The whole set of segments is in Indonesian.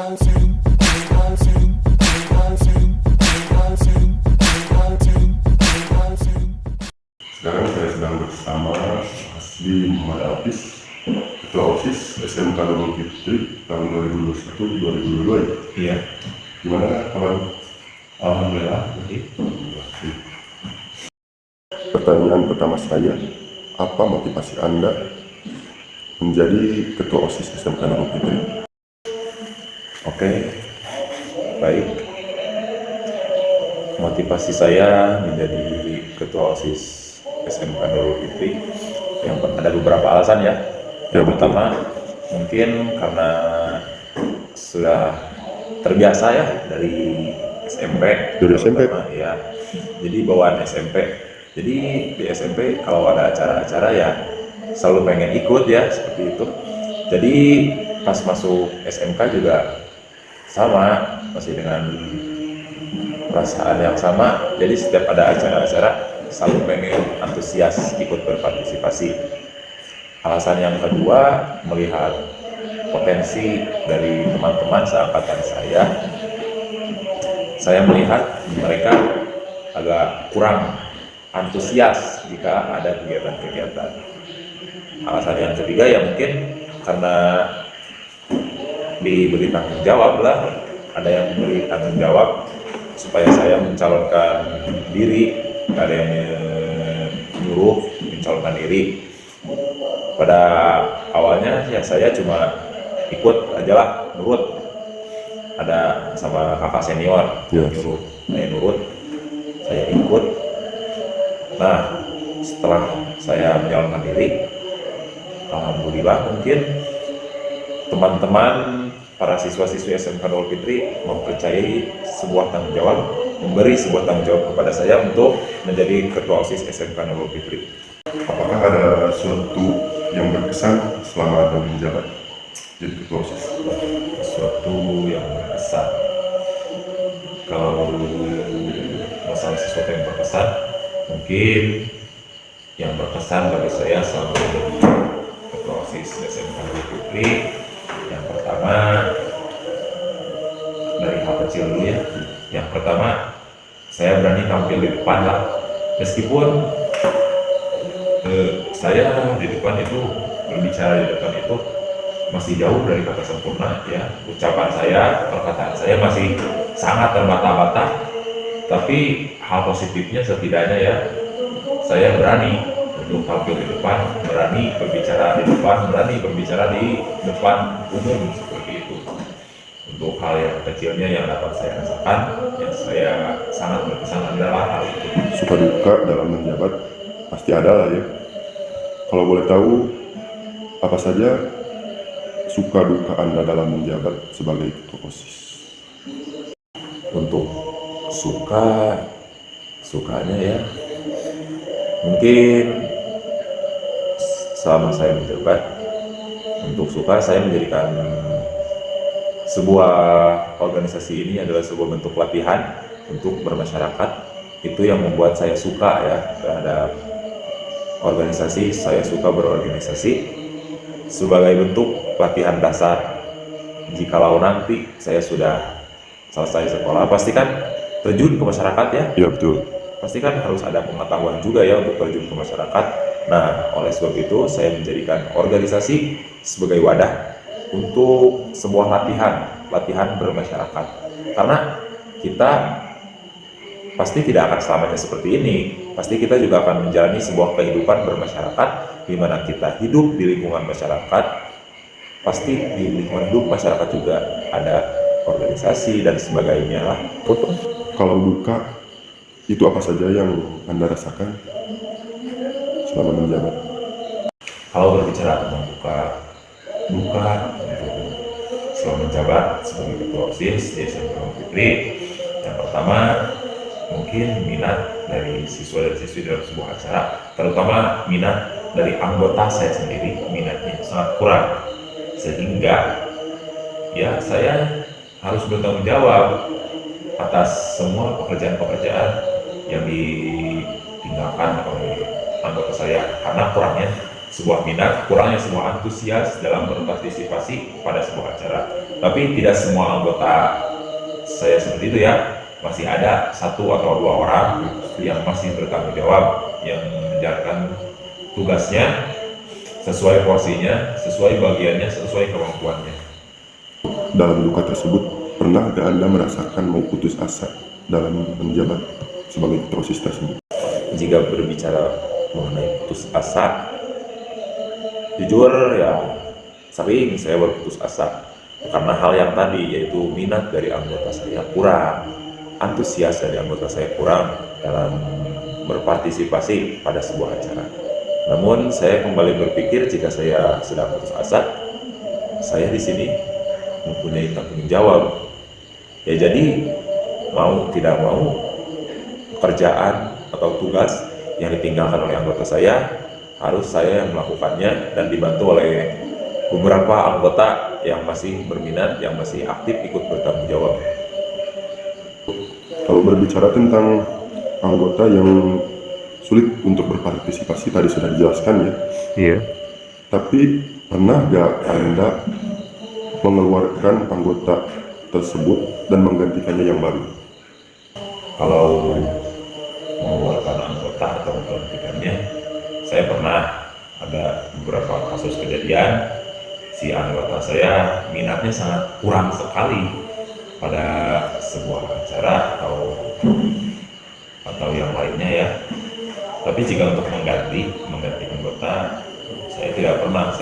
Sekarang saya sedang bersama Hasbi Muhammad Hafiz, Ketua OSIS SMK Nurul Fitri tahun 2021-2022 ya? Iya. Gimana kabar? Alhamdulillah. Pertanyaan pertama saya, apa motivasi Anda menjadi Ketua OSIS SMK Nurul Fitri? Oke, baik. Motivasi saya menjadi Ketua OSIS SMK Nurul Fitri yang ada beberapa alasan ya. Yang pertama, mungkin karena sudah terbiasa ya dari SMP. Dari SMP? Ya. Jadi bawaan SMP. Jadi di SMP kalau ada acara-acara ya selalu pengen ikut ya seperti itu. Jadi pas masuk SMK juga sama, masih dengan perasaan yang sama. Jadi setiap ada acara-acara selalu pengen antusias ikut berpartisipasi. Alasan yang kedua, melihat potensi dari teman-teman seangkatan saya melihat mereka agak kurang antusias jika ada kegiatan-kegiatan. Alasan yang ketiga ya mungkin karena diberi tanggung jawab lah, ada yang memberi tanggung jawab supaya saya mencalonkan diri, ada yang menyuruh mencalonkan diri. Pada awalnya ya saya cuma ikut aja lah, nurut. Ada sama kakak senior nyuruh, saya nurut, saya ikut. Nah, setelah saya mencalonkan diri, alhamdulillah mungkin teman-teman para siswa-siswi SMK Nurul Fitri mempercayai sebuah tanggung jawab, memberi sebuah tanggung jawab kepada saya untuk menjadi Ketua OSIS SMK Nurul Fitri. Apakah ada sesuatu yang berkesan selama Anda menjabat jadi Ketua OSIS? Sesuatu yang berkesan. Kalau masalah sesuatu yang berkesan, mungkin yang berkesan bagi saya selama menjadi Ketua OSIS SMK Nurul Fitri, yang pertama dari hal kecil dulu ya. Yang pertama, saya berani tampil di depan lah, meskipun saya di depan itu berbicara di depan itu masih jauh dari kata sempurna ya. Ucapan saya, perkataan saya masih sangat terbata-bata, tapi hal positifnya setidaknya ya saya berani untuk tampil di depan, berani berbicara di depan, berani berbicara di depan umum seperti itu. Untuk hal yang kecilnya yang dapat saya rasakan, yang saya sangat berkesan adalah hal itu. Suka duka dalam menjabat pasti ada lah ya. Kalau boleh tahu, apa saja suka duka Anda dalam menjabat sebagai Ketua OSIS? Untuk sukanya ya, mungkin selama saya menjabat, untuk suka saya menjadikan sebuah organisasi ini adalah sebuah bentuk latihan untuk bermasyarakat. Itu yang membuat saya suka ya terhadap organisasi. Saya suka berorganisasi sebagai bentuk latihan dasar. Jikalau nanti saya sudah selesai sekolah, pastikan terjun ke masyarakat ya. Iya betul. Pastikan harus ada pengetahuan juga ya untuk terjun ke masyarakat. Nah, oleh sebab itu saya menjadikan organisasi sebagai wadah untuk sebuah latihan bermasyarakat. Karena kita pasti tidak akan selamanya seperti ini. Pasti kita juga akan menjalani sebuah kehidupan bermasyarakat di mana kita hidup di lingkungan masyarakat. Pasti di lingkungan hidup masyarakat juga ada organisasi dan sebagainya lah. Kalau duka, itu apa saja yang Anda rasakan selama menjabat? Kalau berbicara tentang duka untuk selama menjabat sebagai Ketua OSIS di SMK Nurul Fitri, yang pertama mungkin minat dari siswa dan siswi dalam sebuah acara, terutama minat dari anggota saya sendiri, minatnya sangat kurang, sehingga ya saya harus bertanggung jawab atas semua pekerjaan-pekerjaan yang ditinggalkan oleh anggota saya karena kurangnya sebuah minat, kurangnya sebuah antusias dalam berpartisipasi pada sebuah acara. Tapi tidak semua anggota saya seperti itu ya, masih ada satu atau dua orang yang masih bertanggung jawab, yang menjalankan tugasnya sesuai porsinya, sesuai bagiannya, sesuai kemampuannya. Dalam duka tersebut, pernah gak Anda merasakan mau putus asa dalam menjabat sebagai ketua OSIS tersebut? Jika berbicara mengenai putus asa, jujur ya sering saya berputus asa karena hal yang tadi, yaitu minat dari anggota saya kurang, antusias dari anggota saya kurang dalam berpartisipasi pada sebuah acara. Namun saya kembali berpikir, jika saya sedang putus asa, saya di sini mempunyai tanggung jawab. Ya jadi mau tidak mau, pekerjaan atau tugas yang ditinggalkan oleh anggota saya harus saya yang melakukannya, dan dibantu oleh beberapa anggota yang masih berminat, yang masih aktif ikut bertanggung jawab. Kalau berbicara tentang anggota yang sulit untuk berpartisipasi, tadi sudah dijelaskan ya. Iya. Tapi pernah gak Anda mengeluarkan anggota tersebut dan menggantikannya yang baru? Kalau mengeluarkan anggota atau menggantikannya, saya pernah ada beberapa kasus kejadian si anggota saya minatnya sangat kurang sekali pada sebuah acara atau yang lainnya ya. Tapi jika untuk mengganti anggota, saya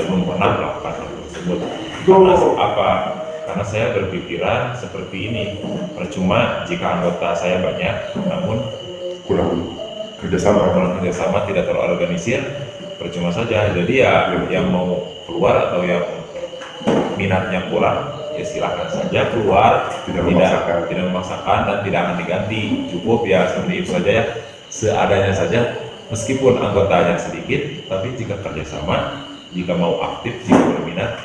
belum pernah melakukan hal tersebut. Karena apa? Karena saya berpikiran seperti ini, percuma jika anggota saya banyak, namun Kurang kerjasama. kalau kerjasama tidak terorganisir, percuma saja. Jadi ya yang mau keluar atau yang minatnya kurang, ya silahkan saja keluar, tidak memaksakan dan tidak akan diganti. Cukup ya seperti itu saja ya, seadanya saja. Meskipun anggotanya sedikit, tapi jika kerjasama, jika mau aktif, jika berminat,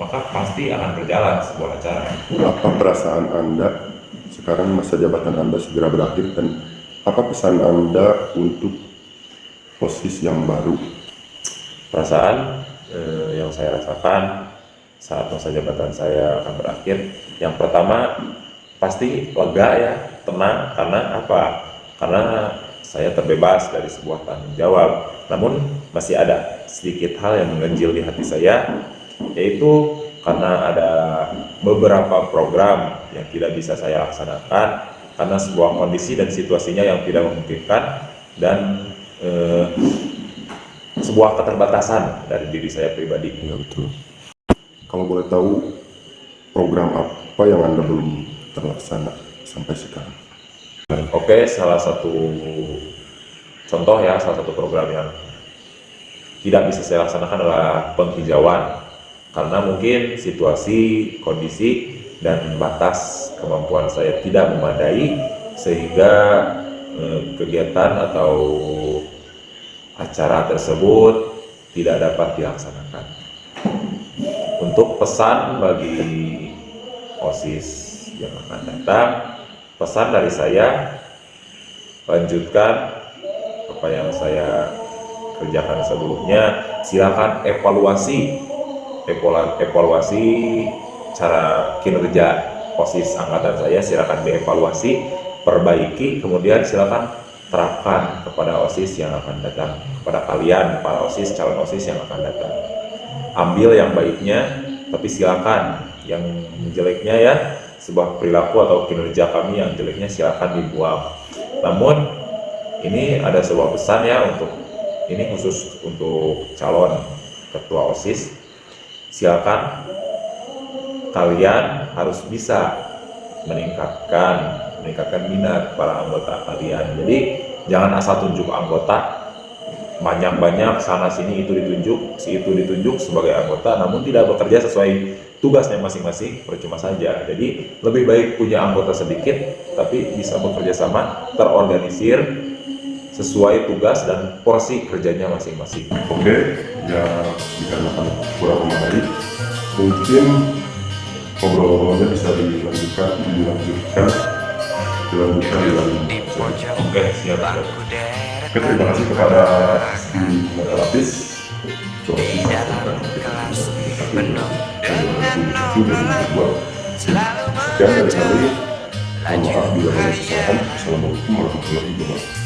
maka pasti akan berjalan sebuah acara. Apa perasaan Anda sekarang masa jabatan Anda segera berakhir, dan apa pesan Anda untuk OSIS yang baru? Perasaan yang saya rasakan saat masa jabatan saya akan berakhir, yang pertama pasti lega ya, tenang. Karena apa? Karena saya terbebas dari sebuah tanggung jawab. Namun masih ada sedikit hal yang mengganjil di hati saya, yaitu karena ada beberapa program yang tidak bisa saya laksanakan karena sebuah kondisi dan situasinya yang tidak memungkinkan, dan sebuah keterbatasan dari diri saya pribadi. Ya betul. Kalau boleh tahu, program apa yang Anda belum terlaksana sampai sekarang? Oke, salah satu contoh ya, salah satu program yang tidak bisa saya laksanakan adalah penghijauan, karena mungkin situasi, kondisi, dan batas kemampuan saya tidak memadai, sehingga kegiatan atau acara tersebut tidak dapat dilaksanakan. Untuk pesan bagi OSIS yang akan datang, pesan dari saya, lanjutkan apa yang saya kerjakan sebelumnya. Silakan evaluasi cara kinerja OSIS angkatan saya, silakan dievaluasi, perbaiki, kemudian silakan terapkan kepada OSIS yang akan datang, kepada kalian para OSIS, calon OSIS yang akan datang. Ambil yang baiknya, tapi silakan yang jeleknya ya, sebuah perilaku atau kinerja kami yang jeleknya silakan dibuang. Namun ini ada sebuah pesan ya, ini khusus untuk calon ketua OSIS. Silakan kalian harus bisa meningkatkan minat para anggota kalian. Jadi jangan asal tunjuk anggota, banyak-banyak sana sini itu ditunjuk, si itu ditunjuk sebagai anggota, namun tidak bekerja sesuai tugasnya masing-masing, percuma saja. Jadi lebih baik punya anggota sedikit tapi bisa bekerja sama, terorganisir sesuai tugas dan porsi kerjanya masing-masing. Oke, ya dikarenakan kurang memadai, mungkin ngobrol-ngobrolnya bisa dilanjutkan di lain sesi. Oke, siap. Oke, terima kasih kepada Lapis soal di susah dalam tentang kelas kita penuh dengan dua. selalu Sekian dari kami. mengejar Mohon laju maaf bila banyak hayal. kesalahan. Assalamualaikum warahmatullahi wabarakatuh.